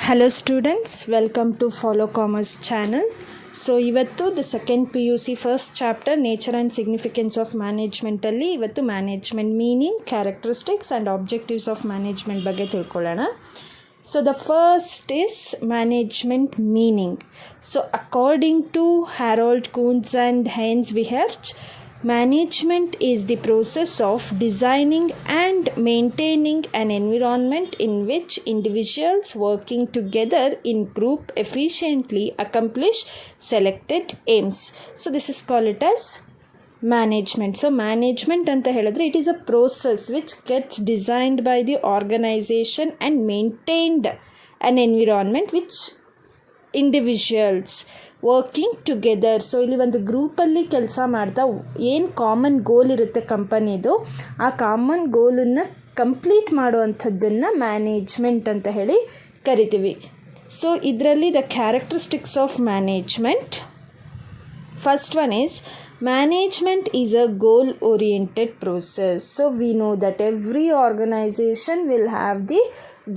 Hello students, welcome to Follow Commerce channel. So ಇವತ್ತು the second PUC first chapter nature and significance of ಮ್ಯಾನೇಜ್ಮೆಂಟಲ್ಲಿ ಇವತ್ತು management meaning, characteristics and objectives of management ಬಗ್ಗೆ ತಿಳ್ಕೊಳ್ಳೋಣ. So the first is management meaning. So according to Harold Kuntz and Heinz Wiherch, management is the process of designing and maintaining an environment in which individuals working together in group efficiently accomplish selected aims. So this is called it as management. So management anta helidre it is a process which gets designed by the organization and maintained an environment which individuals working together. So ಇಲ್ಲಿ ಒಂದು ಗ್ರೂಪಲ್ಲಿ ಕೆಲಸ ಮಾಡ್ತಾ ಏನು common ಗೋಲ್ ಇರುತ್ತೆ ಕಂಪನಿದು, ಆ common ಗೋಲನ್ನು complete ಮಾಡುವಂಥದ್ದನ್ನು management ಅಂತ ಹೇಳಿ ಕರಿತೀವಿ. ಸೊ ಇದರಲ್ಲಿ the characteristics of management, first one is management is a goal oriented process. So we know that every organization will have the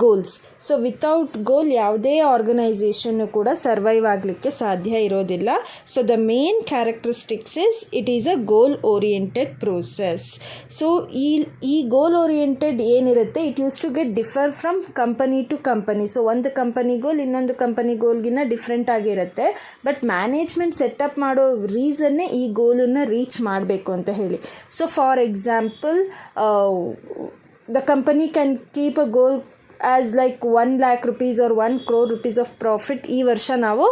goals. So without goal ಯಾವುದೇ ಆರ್ಗನೈಸೇಷನ್ನು ಕೂಡ ಸರ್ವೈವ್ ಆಗಲಿಕ್ಕೆ ಸಾಧ್ಯ ಇರೋದಿಲ್ಲ. So the main characteristics is it is a goal oriented process. So ಈ goal oriented ಏನಿರುತ್ತೆ, it use to get differ from company to company. So ಒಂದು company goal ಇನ್ನೊಂದು ಕಂಪನಿ ಗೋಲ್ಗಿನ್ನ ಡಿಫ್ರೆಂಟ್ ಆಗಿರುತ್ತೆ. ಬಟ್ ಮ್ಯಾನೇಜ್ಮೆಂಟ್ ಸೆಟಪ್ ಮಾಡೋ ರೀಸನ್ನೇ ಈ ಗೋಲನ್ನು ರೀಚ್ ಮಾಡಬೇಕು ಅಂತ ಹೇಳಿ. So for example, the company can keep a goal as like 1 lakh rupees or 1 crore rupees of profit ಈ ವರ್ಷ ನಾವು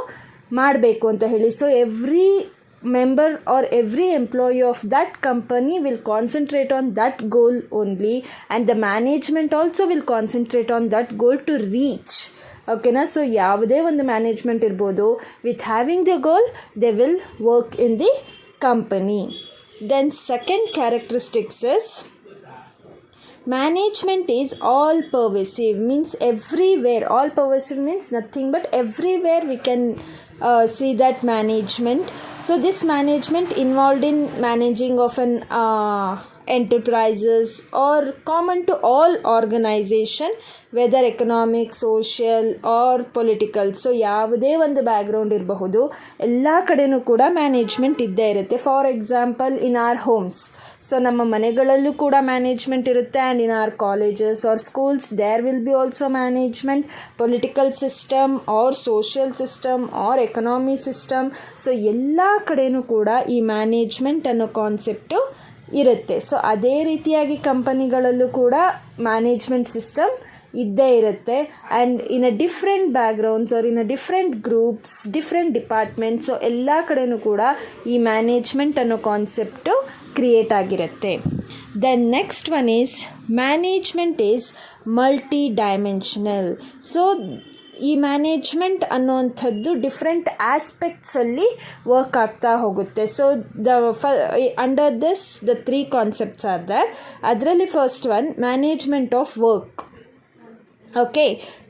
ಮಾಡಬೇಕು ಅಂತ ಹೇಳಿ. So every member or every employee of that company will concentrate on that goal only, and the management also will concentrate on that goal to reach. ಓಕೆನಾ? So ಯಾವುದೇ ಒಂದು management ಇರ್ಬೋದು, with having the goal they will work in the company. Then second characteristics is management is all pervasive, means everywhere. All pervasive means nothing but everywhere we can see that management. So this management involved in managing of an enterprises or common to all organization, whether economic, social or political. So ಯಾವುದೇ ಒಂದು background ಇರಬಹುದು, ಎಲ್ಲ ಕಡೆಯೂ ಕೂಡ management ಇದ್ದೇ ಇರುತ್ತೆ. For example, in our homes, so ನಮ್ಮ ಮನೆಗಳಲ್ಲೂ ಕೂಡ ಮ್ಯಾನೇಜ್ಮೆಂಟ್ ಇರುತ್ತೆ. And in our colleges or schools there will be also management. Political system or social system or economy system, so ಎಲ್ಲ ಕಡೆಯೂ ಕೂಡ ಈ ಮ್ಯಾನೇಜ್ಮೆಂಟ್ ಅನ್ನೋ ಕಾನ್ಸೆಪ್ಟು ಇರುತ್ತೆ. ಸೊ ಅದೇ ರೀತಿಯಾಗಿ ಕಂಪನಿಗಳಲ್ಲೂ ಕೂಡ ಮ್ಯಾನೇಜ್ಮೆಂಟ್ ಸಿಸ್ಟಮ್ ಇದ್ದೇ ಇರುತ್ತೆ. And in a different backgrounds or in a different groups, different departments, so ಎಲ್ಲ ಕಡೆಯೂ ಕೂಡ ಈ ಮ್ಯಾನೇಜ್ಮೆಂಟ್ ಅನ್ನೋ ಕಾನ್ಸೆಪ್ಟು ಕ್ರಿಯೇಟ್ ಆಗಿರುತ್ತೆ. Then next one is management is multi dimensional. So ಈ ಮ್ಯಾನೇಜ್ಮೆಂಟ್ ಅನ್ನುವಂಥದ್ದು ಡಿಫ್ರೆಂಟ್ ಆಸ್ಪೆಕ್ಟ್ಸಲ್ಲಿ ವರ್ಕ್ ಆಗ್ತಾ ಹೋಗುತ್ತೆ. So under this the 3 concepts are there. ಅದರಲ್ಲಿ first one management of work. Okay,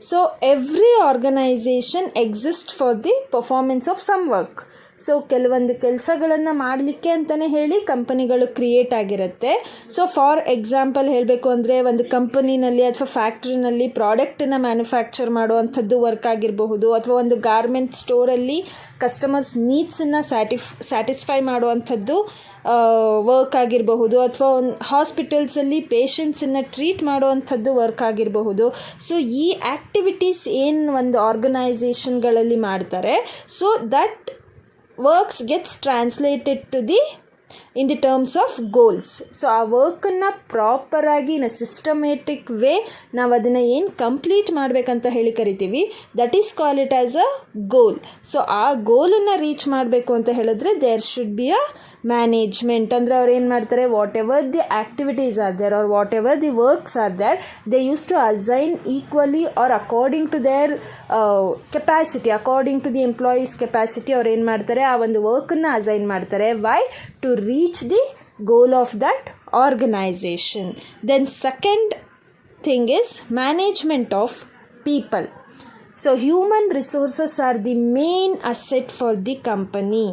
so every organization exist for the performance of some work. So ಕೆಲವೊಂದು ಕೆಲಸಗಳನ್ನು ಮಾಡಲಿಕ್ಕೆ ಅಂತಲೇ ಹೇಳಿ ಕಂಪನಿಗಳು ಕ್ರಿಯೇಟ್ ಆಗಿರುತ್ತೆ. ಸೊ ಫಾರ್ ಎಕ್ಸಾಂಪಲ್ ಹೇಳಬೇಕು ಅಂದರೆ, ಒಂದು ಕಂಪನಿನಲ್ಲಿ ಅಥವಾ ಫ್ಯಾಕ್ಟ್ರಿನಲ್ಲಿ ಪ್ರಾಡಕ್ಟನ್ನು ಮ್ಯಾನುಫ್ಯಾಕ್ಚರ್ ಮಾಡುವಂಥದ್ದು ವರ್ಕ್ ಆಗಿರಬಹುದು, ಅಥವಾ ಒಂದು ಗಾರ್ಮೆಂಟ್ ಸ್ಟೋರಲ್ಲಿ ಕಸ್ಟಮರ್ಸ್ ನೀಡ್ಸನ್ನು ಸ್ಯಾಟಿಸ್ಫೈ ಮಾಡುವಂಥದ್ದು ವರ್ಕ್ ಆಗಿರಬಹುದು, ಅಥವಾ ಒಂದು ಹಾಸ್ಪಿಟಲ್ಸಲ್ಲಿ ಪೇಷಂಟ್ಸನ್ನು ಟ್ರೀಟ್ ಮಾಡುವಂಥದ್ದು ವರ್ಕ್ ಆಗಿರಬಹುದು. ಸೊ ಈ ಆ್ಯಕ್ಟಿವಿಟೀಸ್ ಏನು ಒಂದು ಆರ್ಗನೈಸೇಷನ್ಗಳಲ್ಲಿ ಮಾಡ್ತಾರೆ, so that works gets translated to the in the terms of goals. So ಆ ವರ್ಕನ್ನು ಪ್ರಾಪರಾಗಿ ಇನ್ ಅ ಸಿಸ್ಟಮೇಟಿಕ್ ವೇ ನಾವು ಅದನ್ನು ಏನು ಕಂಪ್ಲೀಟ್ ಮಾಡಬೇಕಂತ ಹೇಳಿ ಕರಿತೀವಿ, that is call it as a goal. So ಆ ಗೋಲನ್ನು ರೀಚ್ ಮಾಡಬೇಕು ಅಂತ ಹೇಳಿದ್ರೆ there should be a management. ಅಂದರೆ ಅವ್ರು ಏನು ಮಾಡ್ತಾರೆ, whatever the activities are there or whatever the works are there, they use to assign equally or according to their capacity, according to the employees capacity ಅವ್ರು ಏನು ಮಾಡ್ತಾರೆ, ಆ ಒಂದು ವರ್ಕನ್ನು ಅಸೈನ್ ಮಾಡ್ತಾರೆ. Why? To reach the goal of that organization. Then second thing is management of people. So human resources are the main asset for the company.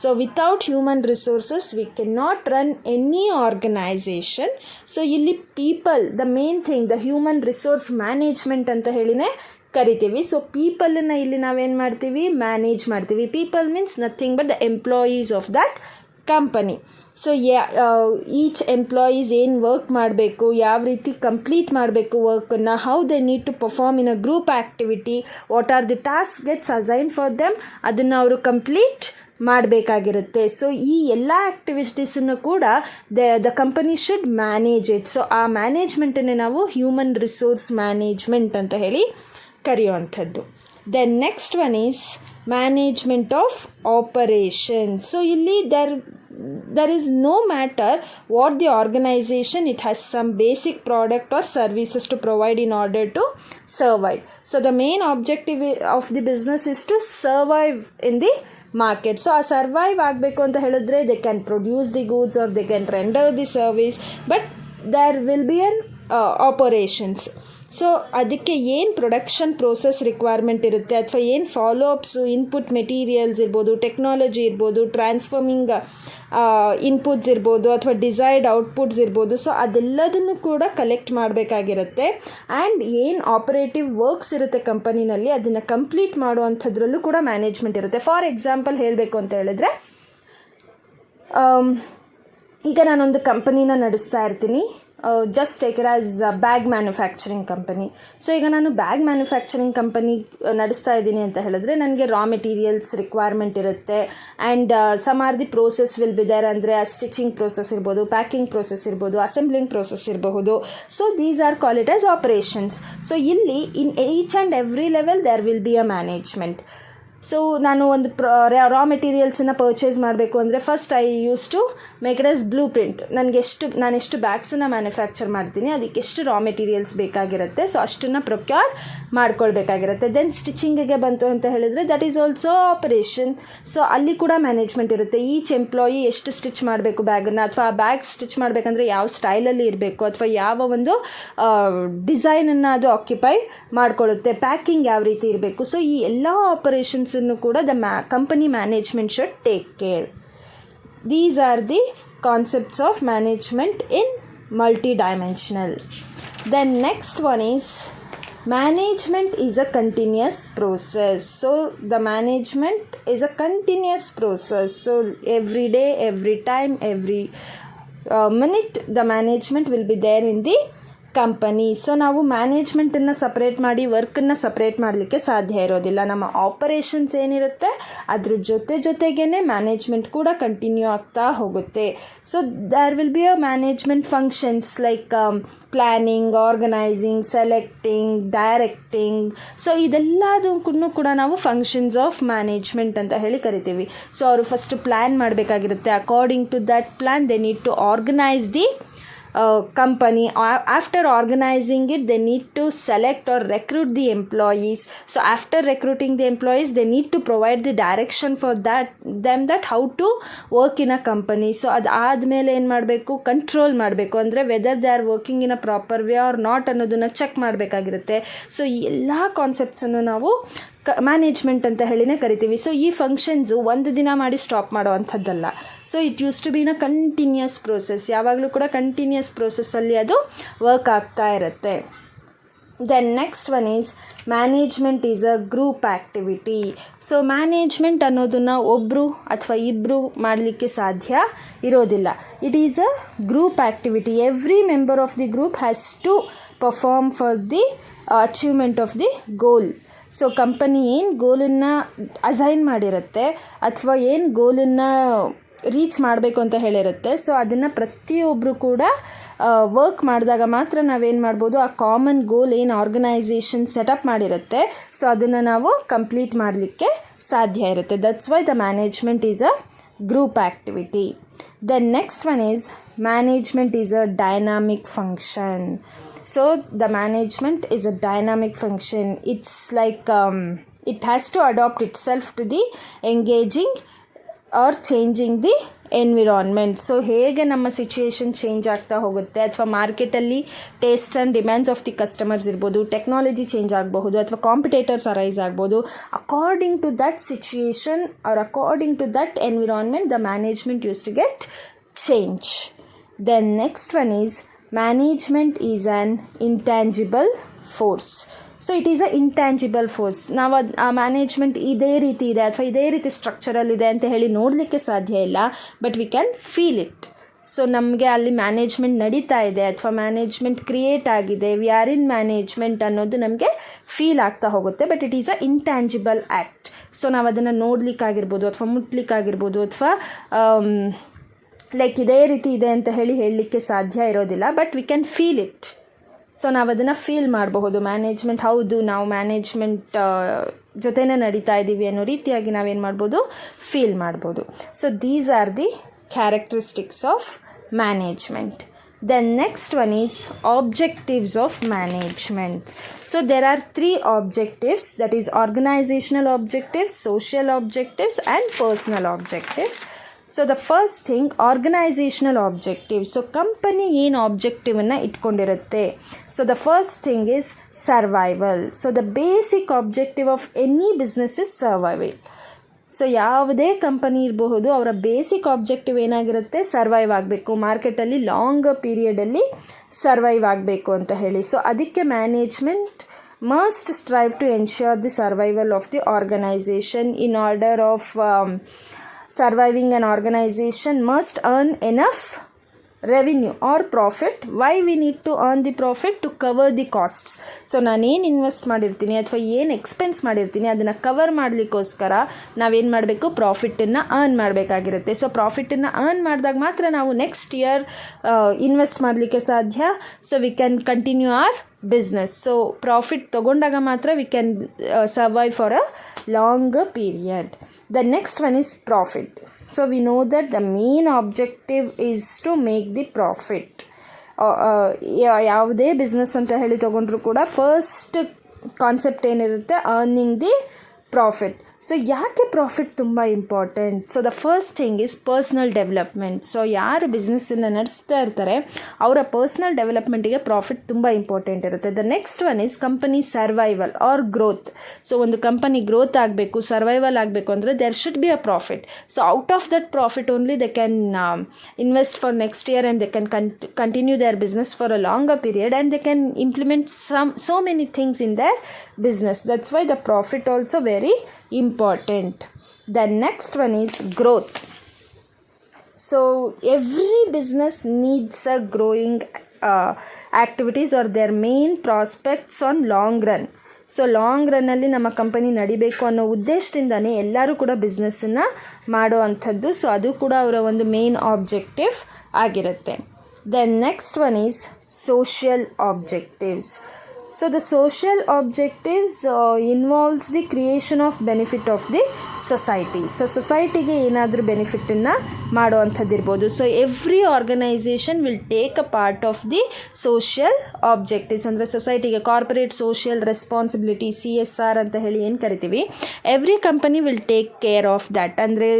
So without human resources we cannot run any organization. So ಇಲ್ಲಿ people, the main thing, the human resource management ಅಂತ ಹೇಳಿನೇ ಕರಿತೀವಿ. So ಪೀಪಲನ್ನು ಇಲ್ಲಿ ನಾವೇನು ಮಾಡ್ತೀವಿ, manage ಮಾಡ್ತೀವಿ. People means nothing but the employees of that company. So each employees ಏನು work ಮಾಡಬೇಕು, ಯಾವ ರೀತಿ ಕಂಪ್ಲೀಟ್ ಮಾಡಬೇಕು ವರ್ಕನ್ನು, how they need to perform in a group activity, what are the task gets assign for them, ಅದನ್ನು ಅವರು complete ಮಾಡಬೇಕಾಗಿರುತ್ತೆ. So ಈ ಎಲ್ಲ ಆ್ಯಕ್ಟಿವಿಟೀಸನ್ನು ಕೂಡ the company should manage it. So ಆ ಮ್ಯಾನೇಜ್ಮೆಂಟನ್ನೇ ನಾವು ಹ್ಯೂಮನ್ ರಿಸೋರ್ಸ್ ಮ್ಯಾನೇಜ್ಮೆಂಟ್ ಅಂತ ಹೇಳಿ ಕರೆಯುವಂಥದ್ದು. Then next one is management of operation. So ಇಲ್ಲಿ there is no matter what the organization, it has some basic product or services to provide in order to survive. So the main objective of the business is to survive in the market. So ಆ survive ಆಗಬೇಕು ಅಂತ ಹೇಳಿದ್ರೆ they can produce the goods or they can render the service, but there will be an operations. So ಅದಕ್ಕೆ ಏನು production process requirement ಇರುತ್ತೆ, ಅಥವಾ ಏನು follow ಅಪ್ಸು, input materials ಇರ್ಬೋದು, ಟೆಕ್ನಾಲಜಿ ಇರ್ಬೋದು, ಟ್ರಾನ್ಸ್ಫಾರ್ಮಿಂಗ್ ಇನ್ಪುಟ್ಸ್ ಇರ್ಬೋದು, ಅಥವಾ ಡಿಸೈರ್ಡ್ ಔಟ್ಪುಟ್ಸ್ ಇರ್ಬೋದು. ಸೊ ಅದೆಲ್ಲದನ್ನು ಕೂಡ ಕಲೆಕ್ಟ್ ಮಾಡಬೇಕಾಗಿರುತ್ತೆ. ಆ್ಯಂಡ್ ಏನು ಆಪರೇಟಿವ್ ವರ್ಕ್ಸ್ ಇರುತ್ತೆ ಕಂಪನಿನಲ್ಲಿ ಅದನ್ನು ಕಂಪ್ಲೀಟ್ ಮಾಡುವಂಥದ್ರಲ್ಲೂ ಕೂಡ ಮ್ಯಾನೇಜ್ಮೆಂಟ್ ಇರುತ್ತೆ. ಫಾರ್ ಎಕ್ಸಾಂಪಲ್ ಹೇಳಬೇಕು ಅಂತ ಹೇಳಿದ್ರೆ, ಈಗ ನಾನೊಂದು ಕಂಪನಿನ ನಡೆಸ್ತಾ ಇರ್ತೀನಿ. Just take it as bag manufacturing company. So ಈಗ ನಾನು ಬ್ಯಾಗ್ ಮ್ಯಾನುಫ್ಯಾಕ್ಚರಿಂಗ್ ಕಂಪನಿ ನಡೆಸ್ತಾ ಇದ್ದೀನಿ ಅಂತ ಹೇಳಿದ್ರೆ ನನಗೆ ರಾ ಮೆಟೀರಿಯಲ್ಸ್ ರಿಕ್ವೈರ್ಮೆಂಟ್ ಇರುತ್ತೆ. And some are the process will be there. ಅಂದರೆ ಆ ಸ್ಟಿಚಿಂಗ್ ಪ್ರೋಸೆಸ್ ಇರ್ಬೋದು, ಪ್ಯಾಕಿಂಗ್ ಪ್ರೋಸೆಸ್ ಇರ್ಬೋದು, ಅಸೆಂಬ್ಲಿಂಗ್ ಪ್ರೋಸೆಸ್ ಇರಬಹುದು. So these are call it as operations. So ಇಲ್ಲಿ in each and every level there will be a management. So ನಾನು ಒಂದು raw ಮೆಟೀರಿಯಲ್ಸನ್ನು purchase ಮಾಡಬೇಕು ಅಂದರೆ first I use to make it as blue print. ನಾನೆಷ್ಟು ಬ್ಯಾಗ್ಸನ್ನು manufacture ಮಾಡ್ತೀನಿ, ಅದಕ್ಕೆ ಎಷ್ಟು ರಾ ಮೆಟೀರಿಯಲ್ಸ್ ಬೇಕಾಗಿರುತ್ತೆ, ಸೊ ಅಷ್ಟನ್ನು ಪ್ರೊಕ್ಯೂರ್ ಮಾಡ್ಕೊಳ್ಬೇಕಾಗಿರುತ್ತೆ. ದೆನ್ ಸ್ಟಿಚಿಂಗಿಗೆ ಬಂತು ಅಂತ ಹೇಳಿದರೆ that is also operation. So ಅಲ್ಲಿ ಕೂಡ ಮ್ಯಾನೇಜ್ಮೆಂಟ್ ಇರುತ್ತೆ. ಈಚ್ ಎಂಪ್ಲಾಯಿ ಎಷ್ಟು ಸ್ಟಿಚ್ ಮಾಡಬೇಕು ಬ್ಯಾಗನ್ನು, ಅಥವಾ ಆ ಬ್ಯಾಗ್ ಸ್ಟಿಚ್ ಮಾಡಬೇಕಂದ್ರೆ ಯಾವ ಸ್ಟೈಲಲ್ಲಿ ಇರಬೇಕು, ಅಥವಾ ಯಾವ ಒಂದು ಡಿಸೈನನ್ನು ಅದು ಆಕ್ಯುಪೈ ಮಾಡ್ಕೊಳ್ಳುತ್ತೆ, ಪ್ಯಾಕಿಂಗ್ ಯಾವ ರೀತಿ ಇರಬೇಕು. ಸೊ ಈ ಎಲ್ಲ ಆಪರೇಷನ್ಸ್ ಕೂಡ the company management should take care. These are the concepts of management in multidimensional. Then next one is management is a continuous process. So the management is a continuous process. So every day, every time, every minute the management will be there in the company. So ನಾವು ಮ್ಯಾನೇಜ್ಮೆಂಟನ್ನು separate ಮಾಡಿ ವರ್ಕನ್ನು separate ಮಾಡಲಿಕ್ಕೆ ಸಾಧ್ಯ ಇರೋದಿಲ್ಲ. ನಮ್ಮ operations ಏನಿರುತ್ತೆ ಅದ್ರ ಜೊತೆಗೇ management ಕೂಡ ಕಂಟಿನ್ಯೂ ಆಗ್ತಾ ಹೋಗುತ್ತೆ. So there will be a management functions like planning, organizing, selecting, directing. So ಇದೆಲ್ಲದಕ್ಕೂ ಕೂಡ ನಾವು ಫಂಕ್ಷನ್ಸ್ ಆಫ್ ಮ್ಯಾನೇಜ್ಮೆಂಟ್ ಅಂತ ಹೇಳಿ ಕರಿತೀವಿ. ಸೊ ಅವರು ಫಸ್ಟ್ ಪ್ಲ್ಯಾನ್ ಮಾಡಬೇಕಾಗಿರುತ್ತೆ. According to that plan they need to organize the company. After organizing it, they need to select or recruit the employees. So after recruiting the employees, they need to provide the direction for them that how to work in a company. So ಅದಾದಮೇಲೆ ಏನು ಮಾಡಬೇಕು, control ಮಾಡಬೇಕು. ಅಂದರೆ whether they are working in a proper way or not ಅನ್ನೋದನ್ನು check ಮಾಡಬೇಕಾಗಿರುತ್ತೆ. So ಈ ಎಲ್ಲ ಕಾನ್ಸೆಪ್ಟ್ಸನ್ನು ನಾವು ಮ್ಯಾನೇಜ್ಮೆಂಟ್ ಅಂತ ಹೇಳಿನೇ ಕರಿತೀವಿ. ಸೊ ಈ ಫಂಕ್ಷನ್ಸು ಒಂದು ದಿನ ಮಾಡಿ ಸ್ಟಾಪ್ ಮಾಡೋ ಅಂಥದ್ದಲ್ಲ. So it use to be in a continuous process. ಯಾವಾಗಲೂ ಕೂಡ ಕಂಟಿನ್ಯೂಸ್ ಪ್ರೋಸೆಸ್ಸಲ್ಲಿ ಅದು ವರ್ಕ್ ಆಗ್ತಾ ಇರುತ್ತೆ. Then next one is management is a group activity. So management ಅನ್ನೋದನ್ನು ಒಬ್ಬರು ಅಥವಾ ಇಬ್ಬರು ಮಾಡಲಿಕ್ಕೆ ಸಾಧ್ಯ ಇರೋದಿಲ್ಲ. It is a group activity. Every member of the group has to perform for the achievement of the goal. So company ಏನು ಗೋಲನ್ನು assign ಮಾಡಿರುತ್ತೆ ಅಥವಾ ಏನು ಗೋಲನ್ನು ರೀಚ್ ಮಾಡಬೇಕು ಅಂತ ಹೇಳಿರುತ್ತೆ, ಸೊ ಅದನ್ನು ಪ್ರತಿಯೊಬ್ಬರು ಕೂಡ ವರ್ಕ್ ಮಾಡಿದಾಗ ಮಾತ್ರ ನಾವೇನು ಮಾಡ್ಬೋದು, ಆ ಕಾಮನ್ ಗೋಲ್ ಏನು ಆರ್ಗನೈಸೇಷನ್ ಸೆಟಪ್ ಮಾಡಿರುತ್ತೆ ಸೊ ಅದನ್ನು ನಾವು ಕಂಪ್ಲೀಟ್ ಮಾಡಲಿಕ್ಕೆ ಸಾಧ್ಯ ಇರುತ್ತೆ. That's why the management is a group activity. Then next one is management is a dynamic function. So the management is a dynamic function. It's like it has to adapt itself to the engaging or changing the environment. So ಹೇಗೆ ನಮ್ಮ situation change ಆಗ್ತಾ ಹೋಗುತ್ತೆ, ಅಥವಾ ಮಾರ್ಕೆಟಲ್ಲಿ taste and demands of the customers ಇರ್ಬೋದು, technology change ಆಗಬಹುದು, ಅಥವಾ competitors arise ಆಗ್ಬೋದು. According to that situation or according to that environment the management use to get change. Then next one is management is an intangible force. So it is a intangible force. ನಾವು ಆ management ಇದೇ ರೀತಿ ಇದೆ ಅಥವಾ ಇದೇ ರೀತಿ ಸ್ಟ್ರಕ್ಚರಲ್ಲಿದೆ ಅಂತ ಹೇಳಿ ನೋಡಲಿಕ್ಕೆ ಸಾಧ್ಯ ಇಲ್ಲ, but we can feel it. So ನಮಗೆ ಅಲ್ಲಿ ಮ್ಯಾನೇಜ್ಮೆಂಟ್ ನಡೀತಾ ಇದೆ ಅಥವಾ ಮ್ಯಾನೇಜ್ಮೆಂಟ್ ಕ್ರಿಯೇಟ್ ಆಗಿದೆ, ವಿ ಆರ್ ಇನ್ ಮ್ಯಾನೇಜ್ಮೆಂಟ್ ಅನ್ನೋದು ನಮಗೆ ಫೀಲ್ ಆಗ್ತಾ ಹೋಗುತ್ತೆ. But it is a intangible act. So ನಾವು ಅದನ್ನು ನೋಡಲಿಕ್ಕಾಗಿರ್ಬೋದು ಅಥವಾ ಮುಟ್ಲಿಕ್ಕಾಗಿರ್ಬೋದು ಅಥವಾ ಲೈಕ್ ಇದೇ ರೀತಿ ಇದೆ ಅಂತ ಹೇಳಲಿಕ್ಕೆ ಸಾಧ್ಯ ಇರೋದಿಲ್ಲ, but we can feel it. So ನಾವು ಅದನ್ನು ಫೀಲ್ ಮಾಡಬಹುದು. ಮ್ಯಾನೇಜ್ಮೆಂಟ್ ಹೌದು, ನಾವು ಮ್ಯಾನೇಜ್ಮೆಂಟ್ ಜೊತೆನೇ ನಡೀತಾ ಇದ್ದೀವಿ ಅನ್ನೋ ರೀತಿಯಾಗಿ ನಾವೇನು ಮಾಡ್ಬೋದು, ಫೀಲ್ ಮಾಡ್ಬೋದು. So these R the characteristics of management. The next one is objectives of management. So there are 3 objectives, that is organizational objectives, social objectives and personal objectives. So the first thing, organizational objectives. So company ಏನು ಆಬ್ಜೆಕ್ಟಿವನ್ನು ಇಟ್ಕೊಂಡಿರುತ್ತೆ. So the first thing is survival. So the basic objective of any business is survival. So ಯಾವುದೇ company ಇರಬಹುದು, ಅವರ basic objective ಏನಾಗಿರುತ್ತೆ, survive ಆಗಬೇಕು, ಮಾರ್ಕೆಟಲ್ಲಿ long ಪೀರಿಯಡಲ್ಲಿ survive ಆಗಬೇಕು ಅಂತ ಹೇಳಿ. ಸೊ ಅದಕ್ಕೆ management must strive to ensure the survival of the organisation. In order of surviving an organisation must earn enough revenue or profit. Why we need to earn the profit? To cover the costs. So ನಾನೇನು invest ಮಾಡಿರ್ತೀನಿ ಅಥವಾ ಏನು expense ಮಾಡಿರ್ತೀನಿ ಅದನ್ನು cover ಮಾಡಲಿಕ್ಕೋಸ್ಕರ ನಾವೇನು ಮಾಡಬೇಕು, ಪ್ರಾಫಿಟನ್ನು ಅರ್ನ್ ಮಾಡಬೇಕಾಗಿರುತ್ತೆ. ಸೊ ಪ್ರಾಫಿಟನ್ನು ಅರ್ನ್ ಮಾಡಿದಾಗ ಮಾತ್ರ ನಾವು ನೆಕ್ಸ್ಟ್ ಇಯರ್ ಇನ್ವೆಸ್ಟ್ ಮಾಡಲಿಕ್ಕೆ ಸಾಧ್ಯ. So we can continue our business. So profit ತೊಗೊಂಡಾಗ ಮಾತ್ರ we can survive for a longer period. The next one is profit. So we know that the main objective is to make the profit. ಯಾವುದೇ business ಅಂತ ಹೇಳಿ ತೊಗೊಂಡ್ರು ಕೂಡ first concept ಏನಿರುತ್ತೆ, earning the profit. So ಯಾಕೆ profit ತುಂಬ important? So the first thing is personal development. So ಯಾರು ಬಿಸ್ನೆಸ್ಸನ್ನು ನಡೆಸ್ತಾ ಇರ್ತಾರೆ ಅವರ ಪರ್ಸ್ನಲ್ ಡೆವಲಪ್ಮೆಂಟಿಗೆ ಪ್ರಾಫಿಟ್ ತುಂಬ ಇಂಪಾರ್ಟೆಂಟ್ ಇರುತ್ತೆ. The next one is company survival or growth. So ಒಂದು ಕಂಪನಿ ಗ್ರೋತ್ ಆಗಬೇಕು, ಸರ್ವೈವಲ್ ಆಗಬೇಕು ಅಂದರೆ there should be a profit. So out of that profit only they can invest for next year and they can continue their business for a longer period and they can implement so many things in their business. That's why the profit also very important. The next one is growth. So every business needs a growing activities or their main prospects on long run. So long ರನ್ನಲ್ಲಿ ನಮ್ಮ company ನಡಿಬೇಕು ಅನ್ನೋ ಉದ್ದೇಶದಿಂದನೇ ಎಲ್ಲರೂ ಕೂಡ ಬಿಸ್ನೆಸ್ಸನ್ನು ಮಾಡೋ ಅಂಥದ್ದು. So ಅದು ಕೂಡ ಅವರ ಒಂದು ಮೇನ್ ಆಬ್ಜೆಕ್ಟಿವ್ ಆಗಿರುತ್ತೆ. The next one is social objectives. So the social objectives involves the creation of benefit of the society. So ಸೊಸೈಟಿಗೆ ಏನಾದರೂ ಬೆನಿಫಿಟನ್ನು ಮಾಡುವಂಥದ್ದಿರ್ಬೋದು. So every organization will take a part of the social objectives. ಅಂದರೆ ಸೊಸೈಟಿಗೆ corporate social responsibility CSR ಅಂತ ಹೇಳಿ ಏನು ಕರಿತೀವಿ, every company will take care of that. ಅಂದರೆ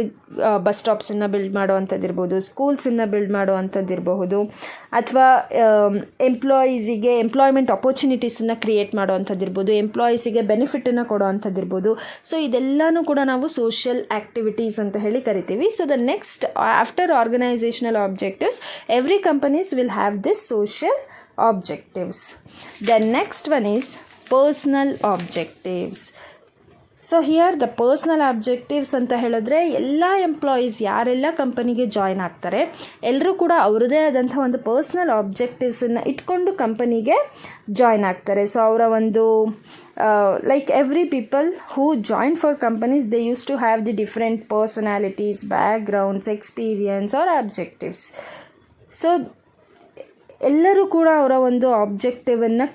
ಬಸ್ ಸ್ಟಾಪ್ಸನ್ನು ಬಿಲ್ಡ್ ಮಾಡುವಂಥದ್ದಿರ್ಬೋದು, ಸ್ಕೂಲ್ಸನ್ನು ಬಿಲ್ಡ್ ಮಾಡುವಂಥದ್ದಿರಬಹುದು, ಅಥವಾ ಎಂಪ್ಲಾಯೀಸಿಗೆ ಎಂಪ್ಲಾಯ್ಮೆಂಟ್ ಅಪರ್ಚುನಿಟೀಸನ್ನು ಕ್ರಿಯೇಟ್ ಮಾಡುವಂಥದ್ದಿರ್ಬೋದು, ಎಂಪ್ಲಾಯೀಸಿಗೆ ಬೆನಿಫಿಟನ್ನು ಕೊಡುವಂಥದ್ದಿರ್ಬೋದು. ಸೊ ಇದೆಲ್ಲನೂ ಕೂಡ ನಾವು ಸೋಷಿಯಲ್ ಆ್ಯಕ್ಟಿವಿಟೀಸ್ ಅಂತ ಹೇಳಿ ಕರಿತೀವಿ. So the next after organisational objectives every companies will have this social objectives. The next one is personal objectives. So here the personal objectives ಅಂತ ಹೇಳಿದ್ರೆ ಎಲ್ಲ ಎಂಪ್ಲಾಯೀಸ್ ಯಾರೆಲ್ಲ ಕಂಪನಿಗೆ ಜಾಯ್ನ್ ಆಗ್ತಾರೆ ಎಲ್ಲರೂ ಕೂಡ ಅವ್ರದ್ದೇ ಆದಂಥ ಒಂದು ಪರ್ಸ್ನಲ್ ಆಬ್ಜೆಕ್ಟಿವ್ಸನ್ನು ಇಟ್ಕೊಂಡು ಕಂಪನಿಗೆ ಜಾಯ್ನ್ ಆಗ್ತಾರೆ. ಸೊ ಅವರ ಒಂದು like every people who join for companies they use to have the different personalities, backgrounds, experience or objectives. So ಎಲ್ಲರೂ ಕೂಡ ಅವರ ಒಂದು ಆಬ್ಜೆಕ್ಟಿವನ್ನು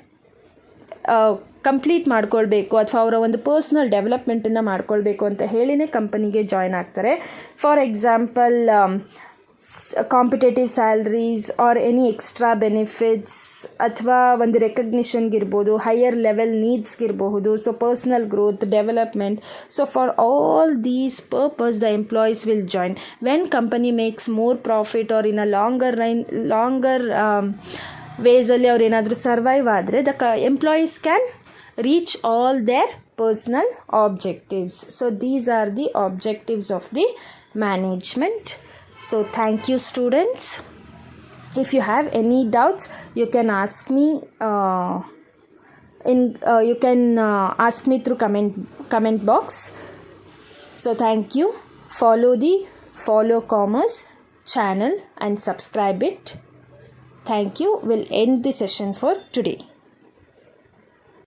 ಕಂಪ್ಲೀಟ್ ಮಾಡ್ಕೊಳ್ಬೇಕು ಅಥವಾ ಅವರ ಒಂದು ಪರ್ಸ್ನಲ್ ಡೆವಲಪ್ಮೆಂಟನ್ನು ಮಾಡ್ಕೊಳ್ಬೇಕು ಅಂತ ಹೇಳಿನೇ ಕಂಪನಿಗೆ ಜಾಯ್ನ್ ಆಗ್ತಾರೆ. For example competitive salaries or any extra benefits ಅಥವಾ ಒಂದು ರೆಕಗ್ನಿಷನ್ಗಿರ್ಬೋದು, ಹೈಯರ್ ಲೆವೆಲ್ ನೀಡ್ಸ್ಗಿರಬಹುದು. So personal growth, development. So for all these purpose the employees will join. When company makes more profit or in a longer ವೇಸಲ್ಲಿ ಅವ್ರು ಏನಾದರೂ survive ಆದರೆ the employees can reach all their personal objectives. So these are the objectives of the management. So thank you students. If you have any doubts you can ask me you can ask me through comment box. So thank you. Follow Commerce channel and subscribe it. Thank you. We'll end the session for today.